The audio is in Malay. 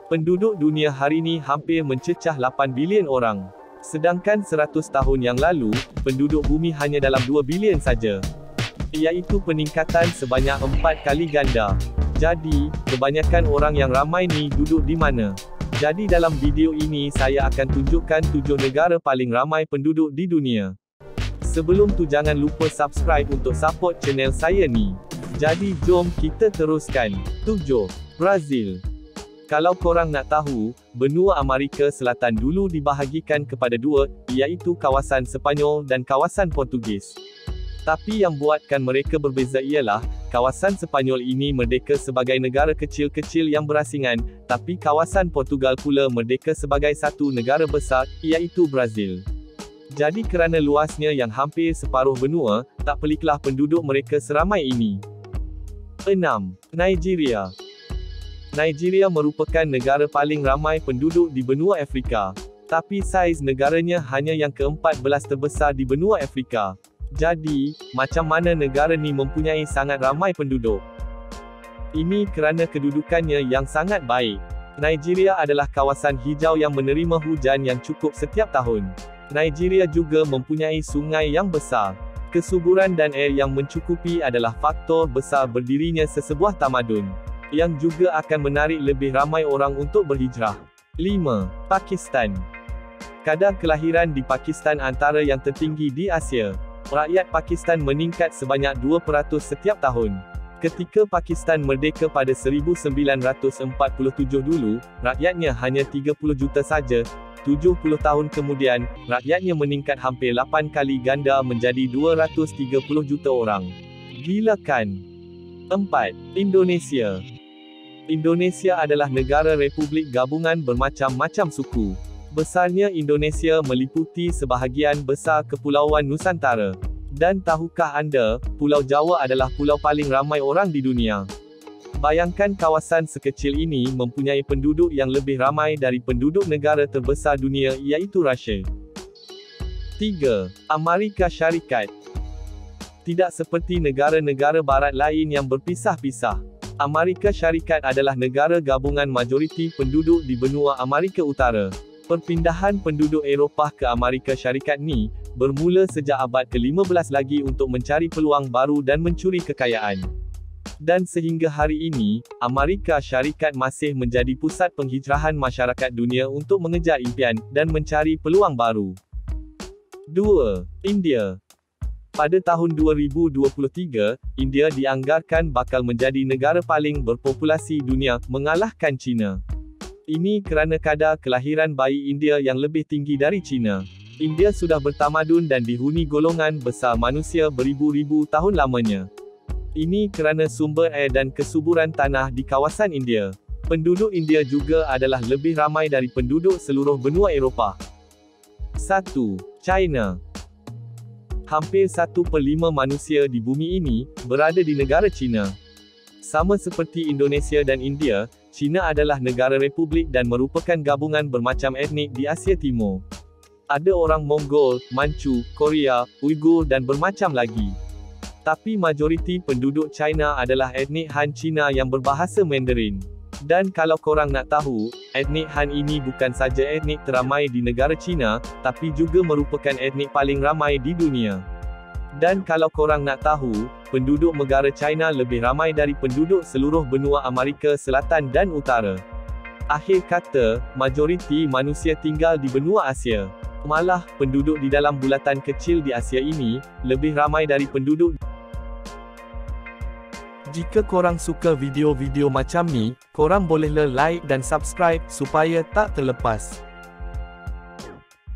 Penduduk dunia hari ini hampir mencecah 8 bilion orang. Sedangkan 100 tahun yang lalu, penduduk bumi hanya dalam 2 bilion saja. Iaitu peningkatan sebanyak 4 kali ganda. Jadi, kebanyakan orang yang ramai ni duduk di mana? Jadi dalam video ini saya akan tunjukkan 7 negara paling ramai penduduk di dunia. Sebelum tu jangan lupa subscribe untuk support channel saya ni. Jadi jom kita teruskan. 7. Brazil. Kalau korang nak tahu, benua Amerika Selatan dulu dibahagikan kepada dua, iaitu kawasan Sepanyol dan kawasan Portugis. Tapi yang buatkan mereka berbeza ialah, kawasan Sepanyol ini merdeka sebagai negara kecil-kecil yang berasingan, tapi kawasan Portugal pula merdeka sebagai satu negara besar, iaitu Brazil. Jadi kerana luasnya yang hampir separuh benua, tak peliklah penduduk mereka seramai ini. 6. Nigeria. Nigeria merupakan negara paling ramai penduduk di benua Afrika. Tapi saiz negaranya hanya yang ke-14 terbesar di benua Afrika. Jadi, macam mana negara ni mempunyai sangat ramai penduduk? Ini kerana kedudukannya yang sangat baik. Nigeria adalah kawasan hijau yang menerima hujan yang cukup setiap tahun. Nigeria juga mempunyai sungai yang besar. Kesuburan dan air yang mencukupi adalah faktor besar berdirinya sesebuah tamadun, yang juga akan menarik lebih ramai orang untuk berhijrah. 5. Pakistan. Kadar kelahiran di Pakistan antara yang tertinggi di Asia. Rakyat Pakistan meningkat sebanyak 2% setiap tahun. Ketika Pakistan merdeka pada 1947 dulu, rakyatnya hanya 30 juta saja. 70 tahun kemudian, rakyatnya meningkat hampir 8 kali ganda menjadi 230 juta orang. Gila kan? 4. Indonesia. Indonesia adalah negara republik gabungan bermacam-macam suku. Besarnya Indonesia meliputi sebahagian besar Kepulauan Nusantara. Dan tahukah anda, Pulau Jawa adalah pulau paling ramai orang di dunia? Bayangkan kawasan sekecil ini mempunyai penduduk yang lebih ramai dari penduduk negara terbesar dunia iaitu Rusia. 3. Amerika Syarikat. Tidak seperti negara-negara barat lain yang berpisah-pisah. Amerika Syarikat adalah negara gabungan majoriti penduduk di benua Amerika Utara. Perpindahan penduduk Eropah ke Amerika Syarikat ni, bermula sejak abad ke-15 lagi untuk mencari peluang baru dan mencuri kekayaan. Dan sehingga hari ini, Amerika Syarikat masih menjadi pusat penghijrahan masyarakat dunia untuk mengejar impian, dan mencari peluang baru. 2. India. Pada tahun 2023, India dianggarkan bakal menjadi negara paling berpopulasi dunia, mengalahkan China. Ini kerana kadar kelahiran bayi India yang lebih tinggi dari China. India sudah bertamadun dan dihuni golongan besar manusia beribu-ribu tahun lamanya. Ini kerana sumber air dan kesuburan tanah di kawasan India. Penduduk India juga adalah lebih ramai dari penduduk seluruh benua Eropah. 1. China. Hampir 1/5 manusia di bumi ini, berada di negara China. Sama seperti Indonesia dan India, China adalah negara republik dan merupakan gabungan bermacam etnik di Asia Timur. Ada orang Mongol, Manchu, Korea, Uighur dan bermacam lagi. Tapi majoriti penduduk China adalah etnik Han Cina yang berbahasa Mandarin. Dan kalau korang nak tahu, etnik Han ini bukan saja etnik teramai di negara China, tapi juga merupakan etnik paling ramai di dunia. Dan kalau korang nak tahu, penduduk negara China lebih ramai dari penduduk seluruh benua Amerika Selatan dan Utara. Akhir kata, majoriti manusia tinggal di benua Asia. Malah, penduduk di dalam bulatan kecil di Asia ini, lebih ramai dari penduduk. Jika korang suka video-video macam ni, korang bolehlah like dan subscribe supaya tak terlepas.